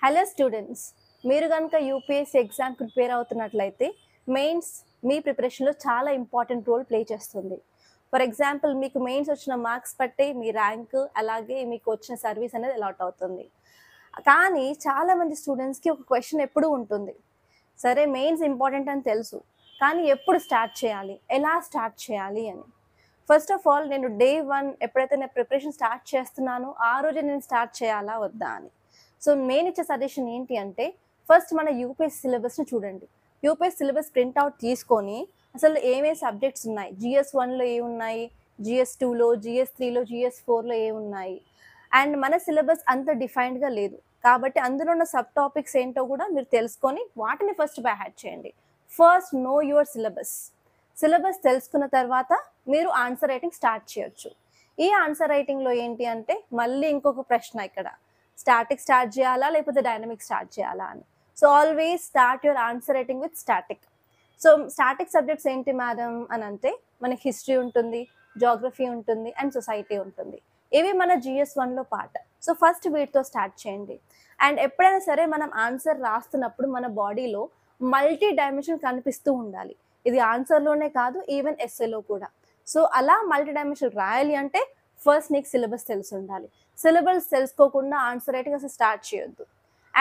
Hello students, మీరు కనుక UPSC ఎగ్జామ్కి ప్రిపేర్ అవుతున్నట్లయితే మెయిన్స్ మీ ప్రిపరేషన్లో చాలా ఇంపార్టెంట్ రోల్ ప్లే చేస్తుంది. ఫర్ ఎగ్జాంపుల్, మీకు మెయిన్స్ వచ్చిన మార్క్స్ బట్టే మీ ర్యాంక్, అలాగే మీకు వచ్చిన సర్వీస్ అనేది అలాట్ అవుతుంది. కానీ చాలామంది స్టూడెంట్స్కి ఒక క్వశ్చన్ ఎప్పుడూ ఉంటుంది. సరే, మెయిన్స్ ఇంపార్టెంట్ అని తెలుసు, కానీ ఎప్పుడు స్టార్ట్ చేయాలి, ఎలా స్టార్ట్ చేయాలి అని. ఫస్ట్ ఆఫ్ ఆల్, నేను డే 1 ఎప్పుడైతే నేను ప్రిపరేషన్ స్టార్ట్ చేస్తున్నానో ఆ రోజే నేను స్టార్ట్ చేయాలా వద్దా అని. సో నేను ఇచ్చే సజెషన్ ఏంటి అంటే, ఫస్ట్ మన యూపీఎస్సీ సిలబస్ని చూడండి. యూపీఎస్సీ సిలబస్ ప్రింట్అవుట్ తీసుకొని అసలు ఏమేమి సబ్జెక్ట్స్ ఉన్నాయి, GS 1లో ఏమున్నాయి, GS 2లో, GS 3లో, GS 4లో ఏమున్నాయి. అండ్ మన సిలబస్ అంత డిఫైన్డ్గా లేదు కాబట్టి అందులో ఉన్న సబ్ టాపిక్స్ ఏంటో కూడా మీరు తెలుసుకొని వాటిని ఫస్ట్ బై హ్యాడ్ చేయండి. ఫస్ట్ నో యువర్ సిలబస్ తెలుసుకున్న తర్వాత మీరు ఆన్సర్ రైటింగ్ స్టార్ట్ చేయొచ్చు. ఈ ఆన్సర్ రైటింగ్లో ఏంటి అంటే, మళ్ళీ ఇంకొక ప్రశ్న ఇక్కడ, స్టాటిక్ స్టార్ట్ చేయాలా లేకపోతే డైనమిక్ స్టార్ట్ చేయాలా అని. So always start your answer writing with static. So static subjects ఏంటి మేడం అని అంటే, మనకి హిస్టరీ ఉంటుంది, జాగ్రఫీ ఉంటుంది అండ్ సొసైటీ ఉంటుంది. ఇవి మన GS 1లో పార్ట్. సో ఫస్ట్ వీటితో స్టార్ట్ చేయండి. అండ్ ఎప్పుడైనా సరే మనం ఆన్సర్ రాస్తున్నప్పుడు మన బాడీలో మల్టీ డైమెన్షన్ కనిపిస్తూ ఉండాలి. ఇది ఆన్సర్లోనే కాదు, ఈవెన్ ఎస్ఏలో కూడా. సో అలా మల్టీ డైమెన్షన్ రాయాలి అంటే ఫస్ట్ నీకు సిలబస్ తెలిసి ఉండాలి. సిలబస్ తెలుసుకోకుండా ఆన్సర్ రైటింగ్ అసలు స్టార్ట్ చేయొద్దు.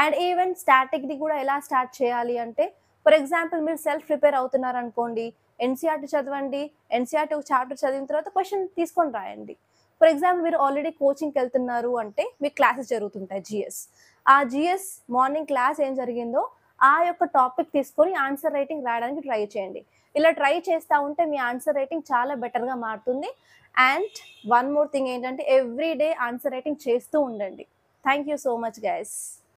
అండ్ ఈవెన్ స్టాటిక్ది కూడా ఎలా స్టార్ట్ చేయాలి అంటే, ఫర్ ఎగ్జాంపుల్ మీరు సెల్ఫ్ ప్రిపేర్ అవుతున్నారు అనుకోండి, NCERT చదవండి. NCERT ఒక చాప్టర్ చదివిన తర్వాత క్వశ్చన్ తీసుకొని రాయండి. ఫర్ ఎగ్జాంపుల్, మీరు ఆల్రెడీ కోచింగ్కి వెళ్తున్నారు అంటే మీకు క్లాసెస్ జరుగుతుంటాయి GS. ఆ GS మార్నింగ్ క్లాస్ ఏం జరిగిందో ఆ యొక్క టాపిక్ తీసుకొని ఆన్సర్ రైటింగ్ రాయడానికి ట్రై చేయండి. ఇలా ట్రై చేస్తూ ఉంటే మీ ఆన్సర్ రైటింగ్ చాలా బెటర్గా మారుతుంది. అండ్ వన్ మోర్ థింగ్ ఏంటంటే, ఎవ్రీ డే ఆన్సర్ రైటింగ్ చేస్తూ ఉండండి. Thank you so much guys.